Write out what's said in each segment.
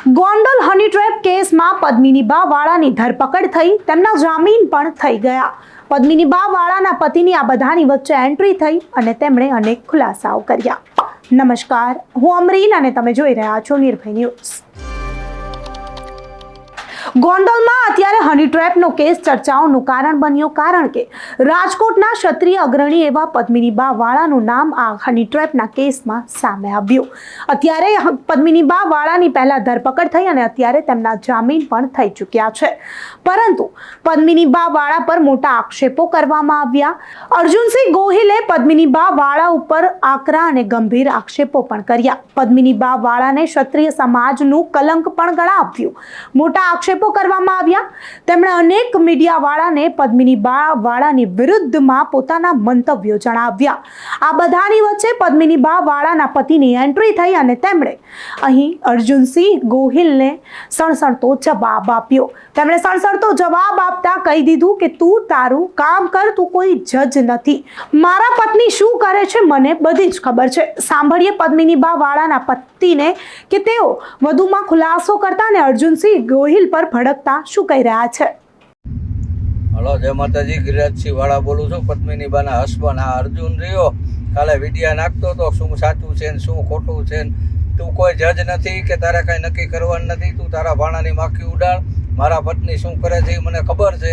ગોંડલ હની trap કેસમાં પદ્મિનીબા વાળાની ધરપકડ થઈ, તેમના જામીન પણ થઈ ગયા। પદ્મિનીબા વાળાના પતિની આ બધાની વચ્ચે એન્ટ્રી થઈ અને તેમણે અનેક ખુલાસાઓ કર્યા। નમસ્કાર, હું અમરીન અને તમે જોઈ રહ્યા છો નિર્ભય ન્યૂઝ। ગોંડલમાં અત્યારે હની ટ્રેપનો કેસ ચર્ચાઓનું કારણ બન્યો, કારણ કે રાજકોટના ક્ષત્રિય અગ્રણી એવા પદ્મિનીબા વાળાનું નામ આ હની ટ્રેપના કેસમાં સામે આવ્યું। અત્યારે પદ્મિનીબા વાળાની પહેલા ધરપકડ થઈ અને અત્યારે તેમના જામીન પણ થઈ ચૂક્યા છે, પરંતુ પદ્મિનીબા વાળા પર મોટા આક્ષેપો કરવામાં આવ્યા। અર્જુનસિંહ ગોહિલે પદ્મિનીબા વાળા ઉપર આકરા અને ગંભીર આક્ષેપો પણ કર્યા। પદ્મિનીબા વાળાને ક્ષત્રિય સમાજનું કલંક પણ ગણાવ્યું। મોટા આક્ષેપો કરવામાં આવ્યા। તેમણે અનેક મીડિયા વાળાને પદ્મિનીબા વાળાની વિરુદ્ધમાં પોતાના મંતવ્યો જણાવ્યા। આ બધાની વચ્ચે પદ્મિનીબા વાળાના પતિની એન્ટ્રી થઈ અને તેમણે અહીં અર્જુનસિંહ ગોહિલને સણસણતો જવાબ આપ્યો। તેમણે સણસણતો જવાબ આપતા કહી દીધું કે તું તારું કામ કર, તું કોઈ જજ નથી। મારા પત્ની શું કરે છે મને બધી જ ખબર છે। સાંભળીએ પદ્મિનીબા વાળાના પતિને કે તેઓ વધુમાં ખુલાસો કરતા અને અર્જુનસિંહ ગોહિલ પર ભડકતા શું કહી રહ્યા છે। હલો, જય માતાજી। ગિરિરાજસિંહ વાળા બોલું છું, પદ્મિનીબાના હસબન્ડ। આ અર્જુન રહ્યો કાલે વિડીયા નાખતો તો શું સાચું છે ને શું ખોટું છે ને। તું કોઈ જજ નથી કે તારે કાંઈ નક્કી કરવાનું નથી। તું તારા ભાણાની માખી ઉડાડ। મારા પત્ની શું કરે છે એ મને ખબર છે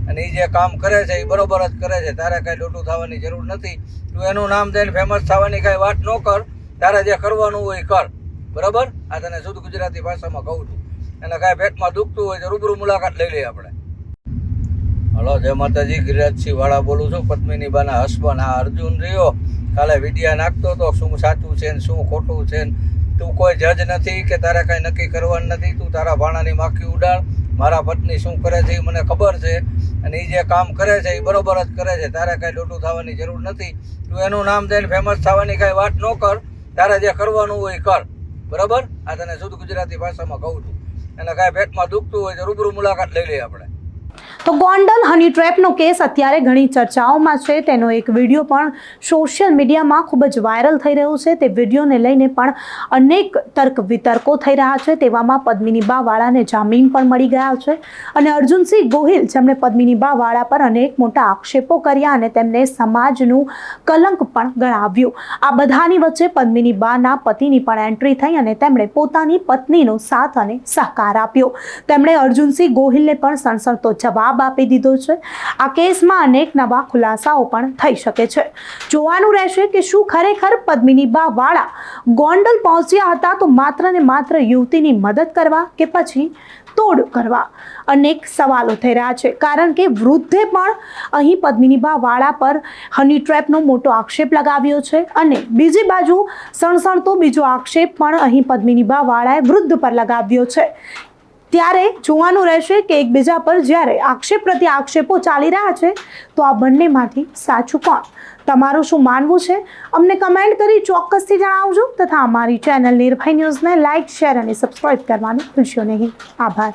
અને એ જે કામ કરે છે એ બરોબર જ કરે છે। તારે કાંઈ ડોટું થવાની જરૂર નથી। તું એનું નામ દઈને ફેમસ થવાની કાંઈ વાત ન કર। તારે જે કરવાનું હોય એ કર, બરાબર। આ તને શુદ્ધ ગુજરાતી ભાષામાં કહું છું। અને કાંઈ પેટમાં દુખતું હોય તો રૂબરૂ મુલાકાત લઈ લઈએ આપણે। હલો, જય માતાજી। ગિરિરાજસિંહ વાળા બોલું છું, પદ્મિનીબાના હસબન્ડ। આ અર્જુન રહ્યો કાલે વિડીયા નાખતો તો શું સાચું છે ને શું ખોટું છે ને। તું કોઈ જજ નથી કે તારે કાંઈ નક્કી કરવાનું નથી। તું તારા ભાણાની માખી ઉડાડ। મારા પત્ની શું કરે છે એ મને ખબર છે અને એ જે કામ કરે છે એ બરોબર જ કરે છે। તારે કાંઈ ડોટું થવાની જરૂર નથી। તું એનું નામ દઈને ફેમસ થવાની કાંઈ વાત ન કર। તારે જે કરવાનું હોય એ કર, બરાબર। આ તને શુદ્ધ ગુજરાતી ભાષામાં કહું છું। અને કાંઈ પેટમાં દુખતું હોય તો રૂબરૂ મુલાકાત લઈ લઈએ આપણે। તો ગોંડલ હની ટ્રેપનો કેસ અત્યારે ઘણી ચર્ચાઓમાં છે। તેનો એક વિડીયો પણ સોશિયલ મીડિયામાં ખૂબ જ વાયરલ થઈ રહ્યો છે। તે વિડીયોને લઈને પણ અનેક તર્ક વિતર્કો થઈ રહ્યા છે। તેવામાં પદ્મિનીબા વાળાને જામીન પણ મળી ગયા છે અને અર્જુનસિંહ ગોહિલ, જેમણે પદ્મિનીબા વાળા પર અનેક મોટા આક્ષેપો કર્યા અને તેમને સમાજનું કલંક પણ ગણાવ્યું। આ બધાની વચ્ચે પદ્મિનીબાના પતિની પણ એન્ટ્રી થઈ અને તેમણે પોતાની પત્નીનો સાથ અને સહકાર આપ્યો। તેમણે અર્જુનસિંહ ગોહિલને પણ સણસણતો જવાબ આપી દીધો છે। આ કેસમાં અનેક નવા ખુલાસાઓ પણ થઈ શકે છે। જોવાનું રહેશે કે શું ખરેખર પદ્મિનીબા વાળા ગોંડલ પહોંચ્યા હતા તો માત્ર ને માત્ર યુવતીની મદદ કરવા કે પછી તોડ કરવા। અનેક સવાલો થઈ રહ્યા છે, કારણ કે વૃદ્ધે પણ અહીં પદ્મિનીબા વાળા પર હની ટ્રેપનો મોટો આક્ષેપ લગાવ્યો છે અને બીજી બાજુ સણસણતો બીજો આક્ષેપ પણ અહીં પદ્મિનીબા વાળાએ વૃદ્ધ પર લગાવ્યો છે। ત્યારે જોવાનું રહેશે કે એકબીજા પર જ્યારે આક્ષેપ પ્રત્યે આક્ષેપો ચાલી રહ્યા છે તો આ બંનેમાંથી સાચું કોણ? તમારું શું માનવું છે અમને કમેન્ટ કરી ચોક્કસથી જણાવજો તથા અમારી ચેનલ નિર્ભય ન્યૂઝને લાઇક, શેર અને સબસ્ક્રાઇબ કરવાનું ભૂલશો નહીં। આભાર।